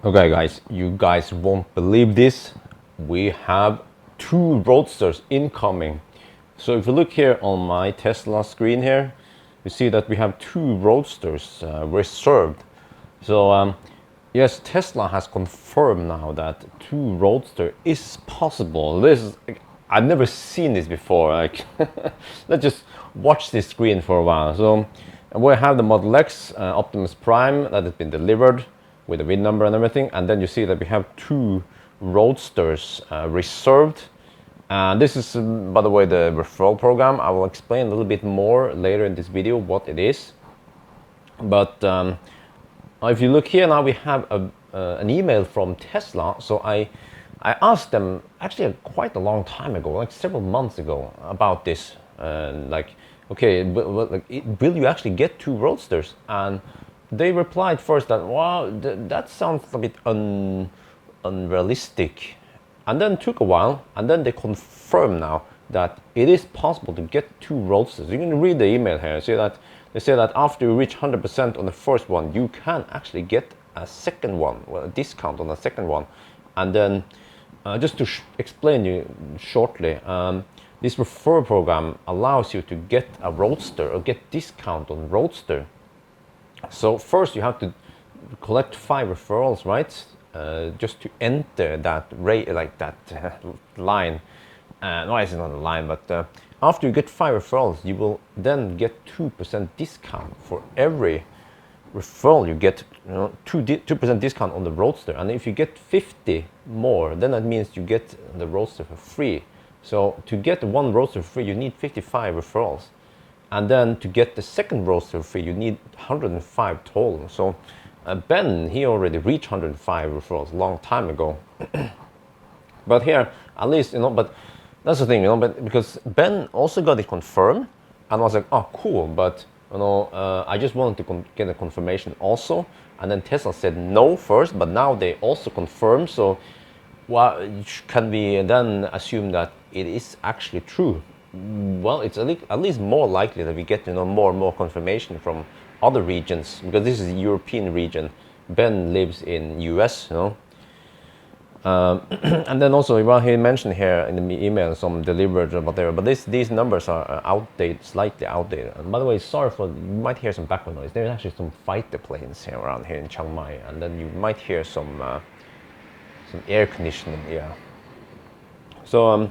Okay, guys, you guys won't believe this. We have two Roadsters incoming. So if you look here on my Tesla screen here, you see that we have two Roadsters reserved. So yes, Tesla has confirmed now that two Roadster is possible. This is, I've never seen this before. Like, let's just watch this screen for a while. So we have the Model X Optimus Prime that has been delivered with the VIN number and everything, and then you see that we have two Roadsters reserved. And this is, by the way, the referral program. I will explain a little bit more later in this video what it is. But if you look here now, we have an email from Tesla. So I asked them actually quite a long time ago, like several months ago, about this. Like, okay, will you actually get two Roadsters? And they replied first that, wow, that sounds a bit unrealistic. And then took a while, and then they confirm now that it is possible to get two Roadsters. You can read the email here. See that they say that after you reach 100% on the first one, you can actually get a second one, well, a discount on the second one. And then just to explain you shortly, this referral program allows you to get a Roadster or get discount on Roadster. So first you have to collect 5 referrals, right? Just to enter that rate, like that line. No, it's not a line, but after you get 5 referrals, you will then get 2% discount for every referral you get. 2% discount on the Roadster. And if you get 50 more, then that means you get the Roadster for free. So to get one Roadster free, you need 55 referrals. And then to get the second Roadster free, you need 105 total. So Ben, he already reached 105 referrals a long time ago. But here, at least, but that's the thing, but because Ben also got it confirmed and was like, oh, cool, but, I just wanted to get a confirmation also. And then Tesla said no first, but now they also confirmed. So can we then assume that it is actually true? Well, it's at least more likely that we get more and more confirmation from other regions, because this is a European region. Ben lives in US, and then also, well, he mentioned here in the email some delivered or whatever, but these numbers are outdated, slightly outdated. And by the way, sorry for, you might hear some background noise. There's actually some fighter planes here around here in Chiang Mai, and then you might hear some air conditioning, yeah. So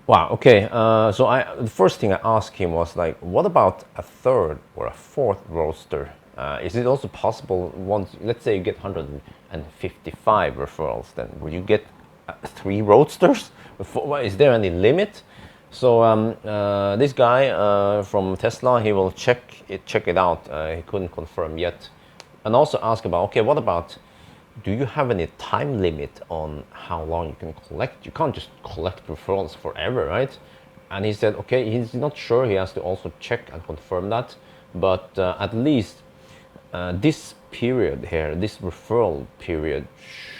wow, okay. So the first thing I asked him was like, what about a third or a fourth Roadster? Is it also possible once, let's say you get 155 referrals, then will you get 3 Roadsters? Is there any limit? So this guy from Tesla, he will check it out. He couldn't confirm yet. And also ask about, okay, what about, do you have any time limit on how long you can collect? You can't just collect referrals forever, right? And he said, okay, he's not sure. He has to also check and confirm that. But at least this period here, this referral period,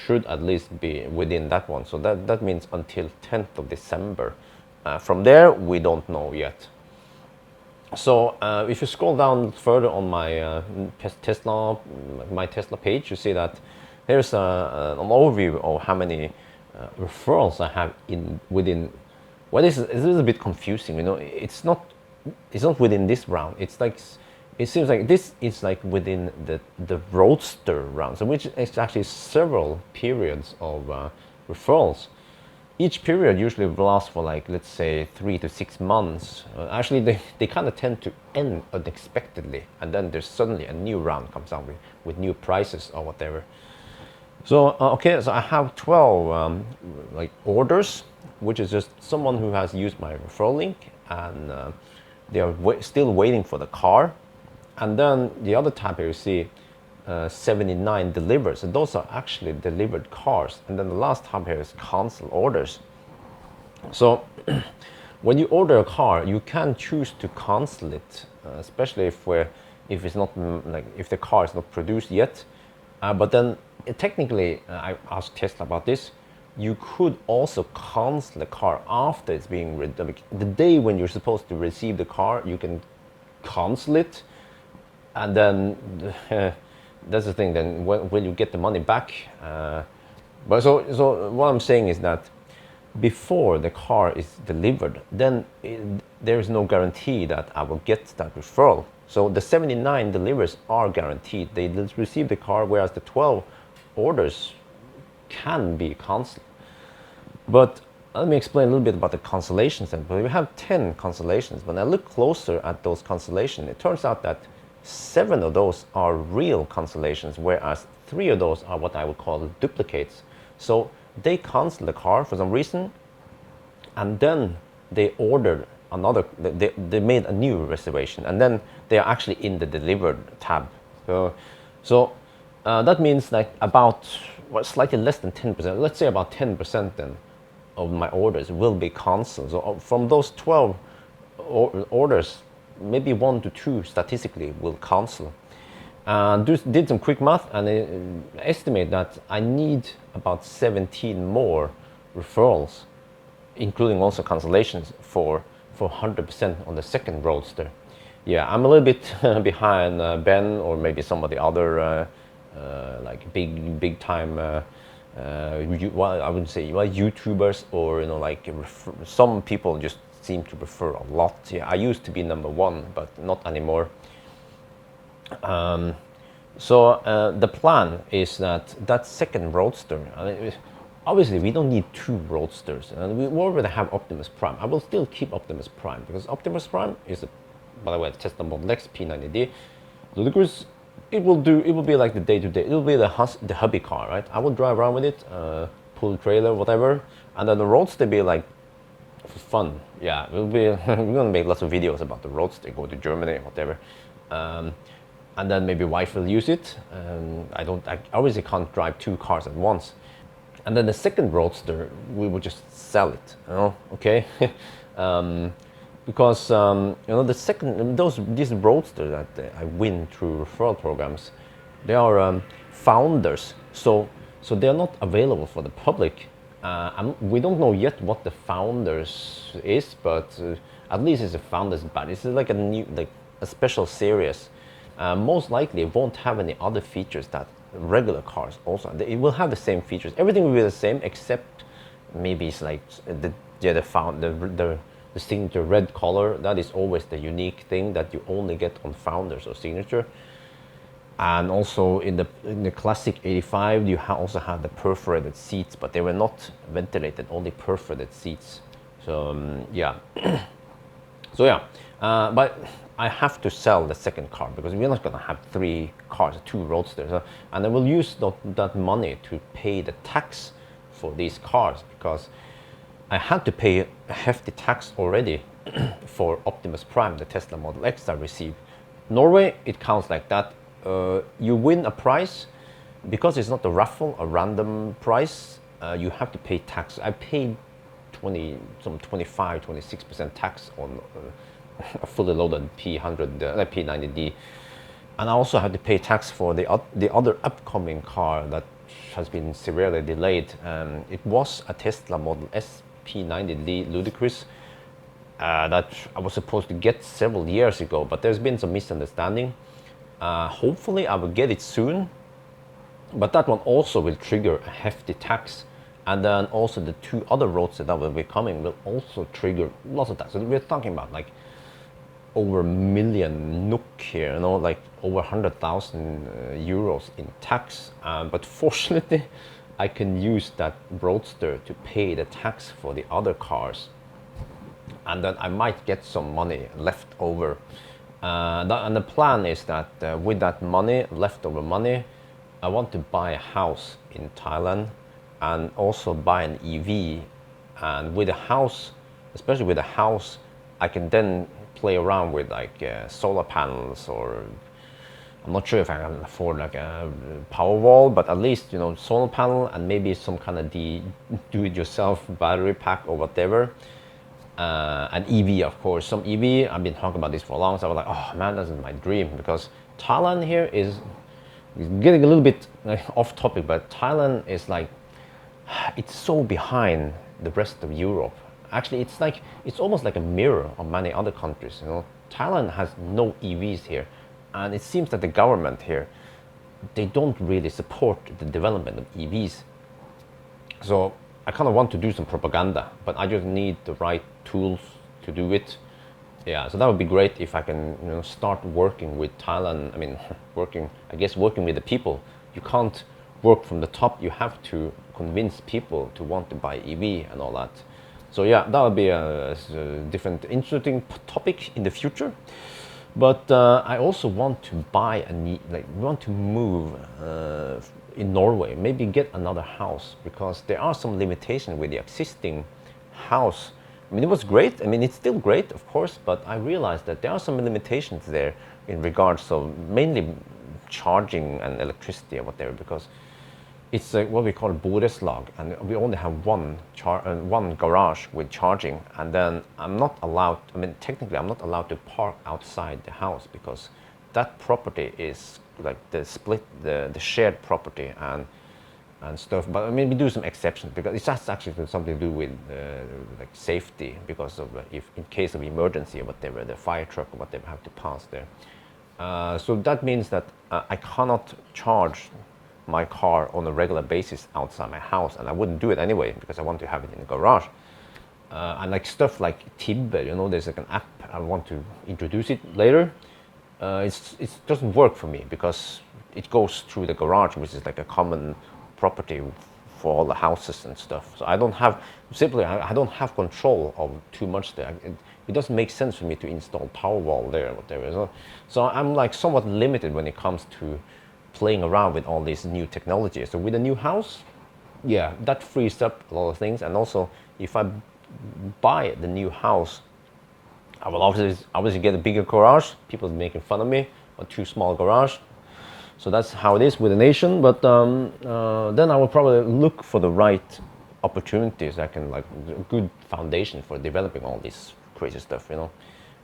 should at least be within that one. So that means until 10th of December. From there, we don't know yet. So if you scroll down further on my Tesla page, you see that here's an overview of how many referrals I have within. Well, this is a bit confusing. It's not within this round. It's like, it seems like this is like within the Roadster round, so which is actually several periods of referrals. Each period usually lasts for, like, let's say 3 to 6 months. Actually, they kind of tend to end unexpectedly, and then there's suddenly a new round comes out with new prices or whatever. So okay, so I have 12 like orders, which is just someone who has used my referral link, and they are still waiting for the car. And then the other tab here, you see 79 delivered. So those are actually delivered cars. And then the last tab here is cancel orders. So when you order a car, you can choose to cancel it, especially if it's not if the car is not produced yet. But then technically, I asked Tesla about this. You could also cancel the car after it's being the day when you're supposed to receive the car. You can cancel it, and then that's the thing. Then when will you get the money back? But so what I'm saying is that before the car is delivered, then there is no guarantee that I will get that referral. So the 79 deliveries are guaranteed. They receive the car, whereas the 12 orders can be cancelled. But let me explain a little bit about the cancellations then. But we have 10 cancellations. When I look closer at those cancellations, it turns out that 7 of those are real cancellations, whereas 3 of those are what I would call duplicates. So they canceled the car for some reason, and then they ordered another, they made a new reservation, and then they are actually in the delivered tab. So that means like about, well, slightly less than 10%, let's say about 10% then of my orders will be canceled. So from those 12 orders, maybe 1 to 2 statistically will cancel. Did some quick math and estimate that I need about 17 more referrals, including also cancellations for 100% on the second Roadster. Yeah, I'm a little bit behind Ben or maybe some of the other like big time well, I wouldn't say YouTubers, or like some people just seem to refer a lot. Yeah, I used to be number 1, but not anymore. So the plan is that second Roadster, obviously we don't need 2 Roadsters, and we already have Optimus Prime. I will still keep Optimus Prime because Optimus Prime is, by the way, Tesla Model X P90D. Ludicrous. It will be like the day-to-day. It will be the hubby car, right? I will drive around with it, pull the trailer, whatever, and then the Roadster be like for fun. Yeah, we'll be we're gonna make lots of videos about the Roadster, go to Germany, whatever. And then maybe wife will use it. I obviously can't drive 2 cars at once. And then the second Roadster, we would just sell it, okay? Because these Roadsters that I win through referral programs, they are founders, so they are not available for the public. We don't know yet what the founders is, but at least it's a founders badge. It's like a special series. Most likely it won't have any other features that regular cars also. It will have the same features. Everything will be the same, except maybe it's like the signature red color. That is always the unique thing that you only get on founders or signature. And also in the classic 85, you also had the perforated seats, but they were not ventilated, only perforated seats. So yeah. So yeah, but I have to sell the second car because we're not going to have 3 cars, 2 Roadsters. And I will use that money to pay the tax for these cars, because I had to pay a hefty tax already for Optimus Prime, the Tesla Model X I received. Norway, it counts like that. You win a prize, because it's not a raffle, a random prize, you have to pay tax. I paid 25-26% tax on a fully loaded P90D, and I also had to pay tax for the other upcoming car that has been severely delayed. It was a Tesla Model S P90D Ludicrous that I was supposed to get several years ago, but there's been some misunderstanding. Hopefully I will get it soon, but that one also will trigger a hefty tax. And then also the 2 other Roadsters that will be coming will also trigger lots of tax. So we're talking about like over a million NOK here, like over 100,000 euros in tax. But fortunately, I can use that Roadster to pay the tax for the other cars, and then I might get some money left over. And the plan is that with that money, leftover money, I want to buy a house in Thailand and also buy an EV. And with a house, especially with a house, I can then play around with like solar panels, or I'm not sure if I can afford like a power wall, but at least solar panel and maybe some kind of do-it-yourself battery pack or whatever. And EV, of course, some EV. I've been talking about this for a long time. I was like, oh man, this is my dream, because Thailand here is getting a little bit off topic, but Thailand is like, it's so behind the rest of Europe. Actually, it's almost like a mirror of many other countries. Thailand has no EVs here, and it seems that the government here, they don't really support the development of EVs. So I kind of want to do some propaganda, but I just need the right tools to do it. Yeah, so that would be great if I can, start working with Thailand. I mean, working with the people. You can't work from the top. You have to convince people to want to buy EV and all that. So yeah, that would be a different, interesting topic in the future. But I also want to want to move in Norway, maybe get another house, because there are some limitations with the existing house. I mean, it was great. I mean, it's still great, of course, but I realized that there are some limitations there in regards of mainly charging and electricity or whatever, because it's what we call borettslag, and we only have one garage with charging, and then I'm not allowed. I mean, technically, I'm not allowed to park outside the house because that property is like the shared property and stuff. But I mean, we do some exceptions because it's just actually something to do with like safety, because of if in case of emergency or whatever, the fire truck or whatever have to pass there. So that means that I cannot charge my car on a regular basis outside my house, and I wouldn't do it anyway because I want to have it in the garage. And like stuff like Tibber, there's like an app. I want to introduce it later. It doesn't work for me because it goes through the garage, which is like a common property for all the houses and stuff. So I don't have control of too much there. It doesn't make sense for me to install Powerwall there or whatever. So I'm like somewhat limited when it comes to playing around with all these new technologies. So with a new house, yeah, that frees up a lot of things. And also, if I buy the new house, I will obviously get a bigger garage. People are making fun of me, a too small garage. So that's how it is with a nation. But then I will probably look for the right opportunities. I can like a good foundation for developing all this crazy stuff.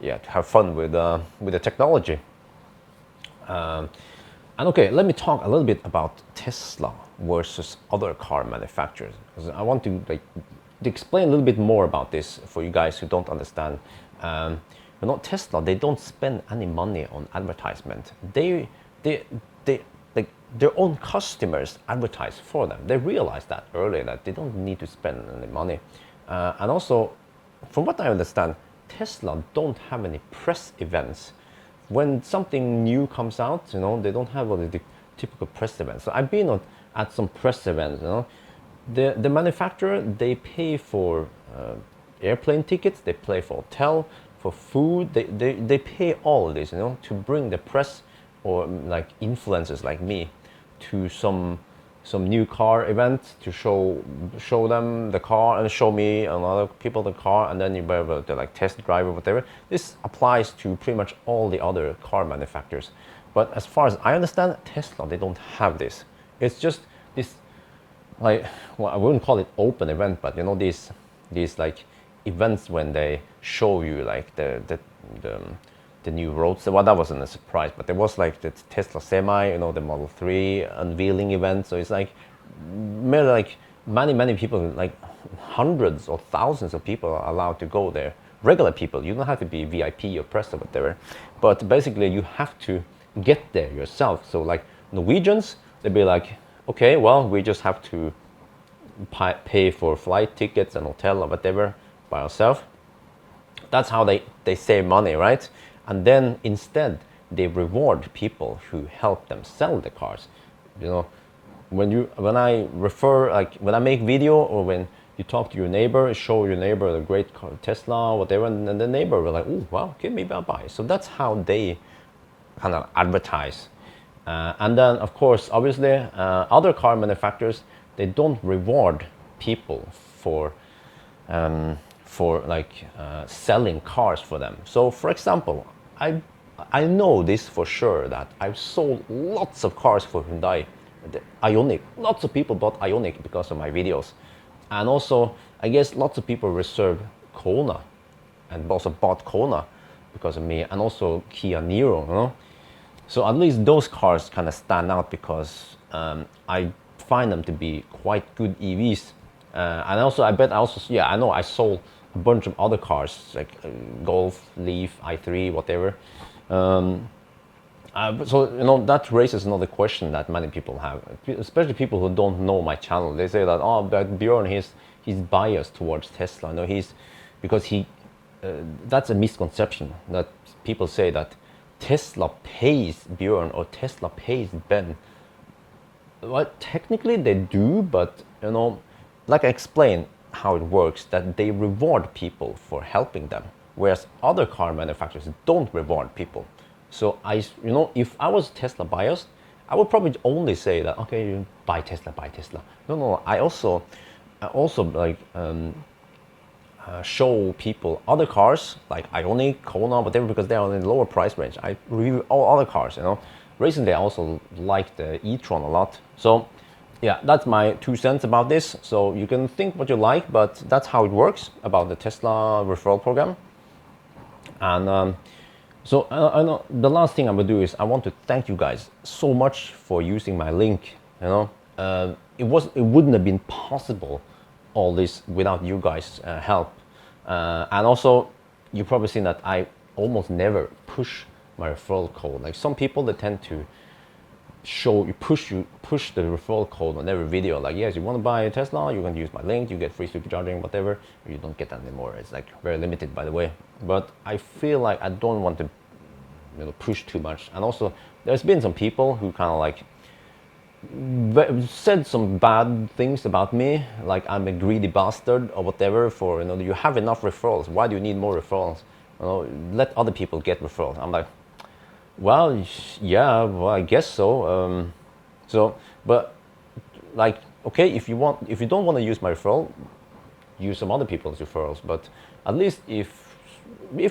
Yeah, to have fun with the technology. And okay, let me talk a little bit about Tesla versus other car manufacturers, because I want to explain a little bit more about this for you guys who don't understand. Tesla, they don't spend any money on advertisement. They like their own customers advertise for them. They realize that earlier that they don't need to spend any money. And also, from what I understand, Tesla don't have any press events. When something new comes out, they don't have all the typical press events. So I've been at some press events. The manufacturer, they pay for airplane tickets, they pay for hotel, for food. They pay all of this, to bring the press or like influencers like me to some new car event to show them the car and show me and other people the car, and then you be able to like test drive or whatever. This applies to pretty much all the other car manufacturers. But as far as I understand, Tesla, they don't have this. It's just this, like, well, I wouldn't call it open event, but these like events when they show you like the new Roadster. Well, that wasn't a surprise, but there was like the Tesla Semi, the Model 3 unveiling event. So it's like many people, like hundreds or thousands of people are allowed to go there. Regular people, you don't have to be VIP or press or whatever, but basically you have to get there yourself. So like Norwegians, they'd be like, okay, well, we just have to pay for flight tickets and hotel or whatever by ourselves. That's how they save money, right? And then instead they reward people who help them sell the cars. When I refer, like when I make video or when you talk to your neighbor, show your neighbor the great car, Tesla, whatever, and then the neighbor will like, oh wow, okay, maybe I'll buy. So that's how they kind of advertise. And then of course, obviously, other car manufacturers, they don't reward people for selling cars for them. So for example, I know this for sure that I've sold lots of cars for Hyundai, the Ioniq. Lots of people bought Ioniq because of my videos. And also, I guess lots of people reserved Kona and also bought Kona because of me, and also Kia Niro. So at least those cars kind of stand out because I find them to be quite good EVs. And also, I know I sold a bunch of other cars like Golf, Leaf, i3, whatever. So you know that raises another question that many people have, especially people who don't know my channel. They say that but Björn he's biased towards Tesla. No, he's because he that's a misconception that people say that Tesla pays Björn or Tesla pays Ben. Well, technically they do, but you know, like I explained how it works, that they reward people for helping them, whereas other car manufacturers don't reward people. So you know, if I was Tesla biased, I would probably only say that okay, you buy Tesla, buy Tesla. No. I also like show people other cars like Ioniq, Kona, whatever, because they are in the lower price range. I review all other cars, you know. Recently, I also like the e-tron a lot. So, yeah, that's my 2 cents about this. So you can think what you like, but that's how it works about the Tesla referral program. And so I know the last thing I'm gonna do is I want to thank you guys so much for using my link. You know, it wouldn't have been possible all this without you guys' help. And also, you've probably seen that I almost never push my referral code. Like some people, they tend to push the referral code on every video. Like, yes, you want to buy a Tesla, you can use my link, you get free supercharging, whatever. You don't get that anymore. It's like very limited, by the way. But I feel like I don't want to, you know, push too much. And also, there's been some people who kind of like said some bad things about me, like I'm a greedy bastard or whatever. For, you know, you have enough referrals. Why do you need more referrals? You know, let other people get referrals. I'm like, well, yeah, well, I guess so. But like, okay, if you don't want to use my referral, use some other people's referrals. But at least if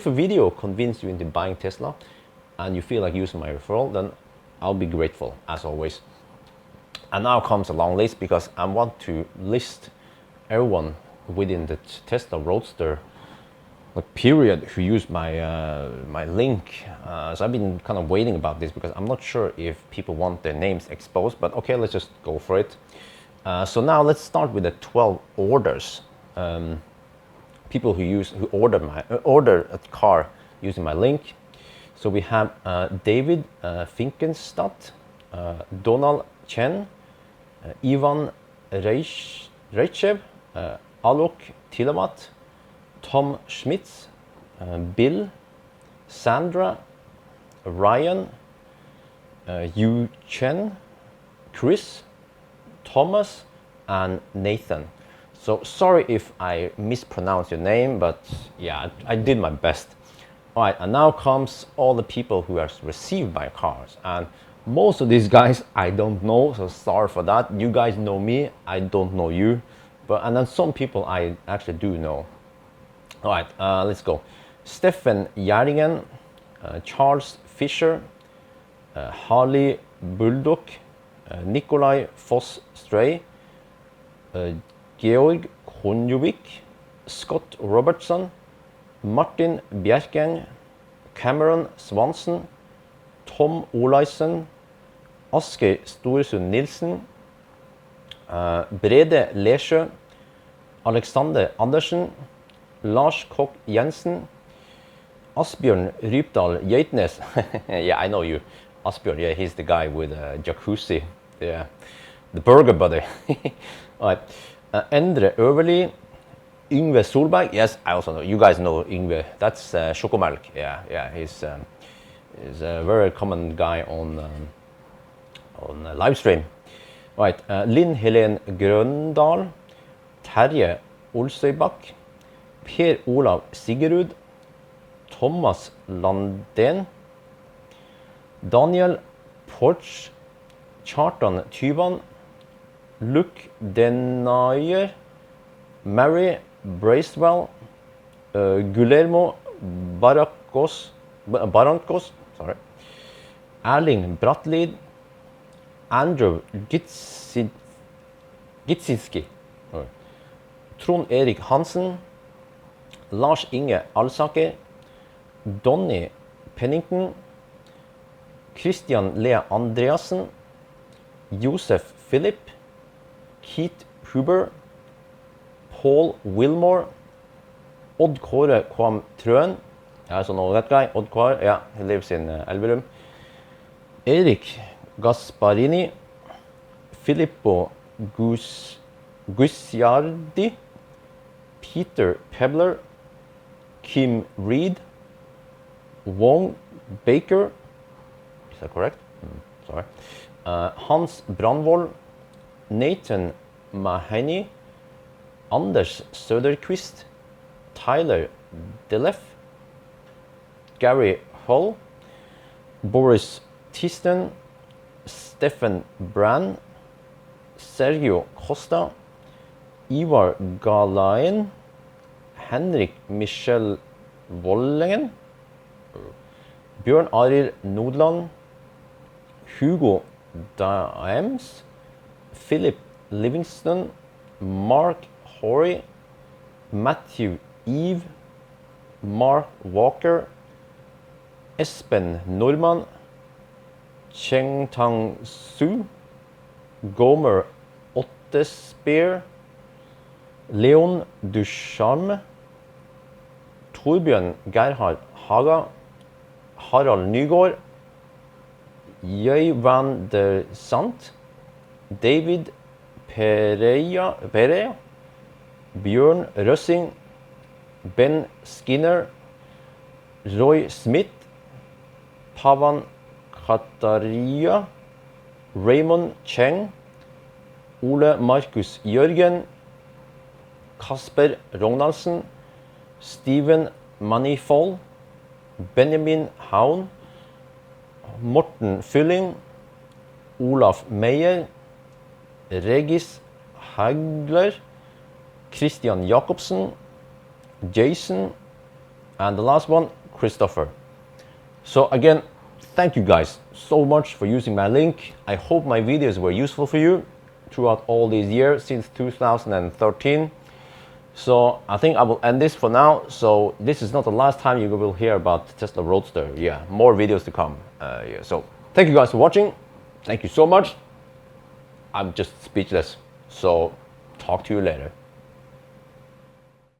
a video convinced you into buying Tesla, and you feel like using my referral, then I'll be grateful as always. And now comes a long list because I want to list everyone within the Tesla Roadster period who used my link. So I've been kind of waiting about this because I'm not sure if people want their names exposed, but okay, let's just go for it. So now let's start with the 12 orders. People who order a car using my link. So we have David Finkenstadt, Donald Chen, Ivan Reichev, Alok Tilamat, Tom Schmitz, Bill, Sandra, Ryan, Yu Chen, Chris, Thomas, and Nathan. So sorry if I mispronounce your name, but yeah, I did my best. All right, and now comes all the people who have received my cars. And most of these guys I don't know, so sorry for that. You guys know me, I don't know you. And then some people I actually do know. All right, let's go. Stefan Gjerringen, Charles Fisher, Harley Bulldog, Nikolai Foss Stray, Georg Konjovic, Scott Robertson, Martin Bjerken, Cameron Swanson, Tom Olaisen, Askøy Storesund Nilsen, Brede Lesjø, Alexander Andersen, Lars Kokk Jensen, Asbjørn Rypdal Geitnes. Yeah, I know you. Asbjørn, yeah, he's the guy with a jacuzzi. Yeah, the burger buddy. All right. Endre Øverli, Yngve Solberg. Yes, I also know. You guys know Yngve. That's Chocomelk. Yeah, he's a very common guy on live stream. All right. Linn Helen Grøndal, Terje Olsøybakk, Per Olav Sigerud, Thomas Landén, Daniel Porch, Kjartan Tyvan, Luke Denayer, Mary Bracewell, Guillermo Barrancos, sorry, Erling Brattlid, Andrew Gitsinski, Trond Erik Hansen, Lars Inge Alsaker, Donny Pennington, Christian Lea Andreassen, Josef Philip, Keith Huber, Paul Wilmore, Odd Kåre Kvam Trøen. I also know that guy, Odd Kåre, yeah, he lives in Elverum. Eric Gasparini, Filippo Guicciardi, Peter Pebler, Kim Reed, Wong Baker, is that correct? Sorry. Hans Brandvold, Nathan Mahoney, Anders Söderqvist, Tyler Delef, Gary Hull, Boris Thiston, Stefan Brand, Sergio Costa, Ivar Galain, Henrik Michel Vollengen, Bjørn Arild Nodland, Hugo Daems, Philip Livingston, Mark Horry, Matthew Eve, Mark Walker, Espen Norman, Cheng Tang Su, Gomer Ottespear, Leon Ducharme, Torbjørn Gerhard Haga, Harald Nygaard, Jøy van der Sant, David Pereira, Bjørn Røssing, Ben Skinner, Roy Smith, Pavan Kataria, Raymond Cheng, Ole Markus Jørgen, Kasper Rognaldsen, Steven Manifold, Benjamin Haun, Morten Fylling, Olaf Meyer, Regis Hagler, Christian Jacobsen, Jason, and the last one, Christopher. So again, thank you guys so much for using my link. I hope my videos were useful for you throughout all these years since 2013. So I think I will end this for now. So this is not the last time you will hear about Tesla Roadster. Yeah, more videos to come. Yeah. So thank you guys for watching. Thank you so much. I'm just speechless. So talk to you later.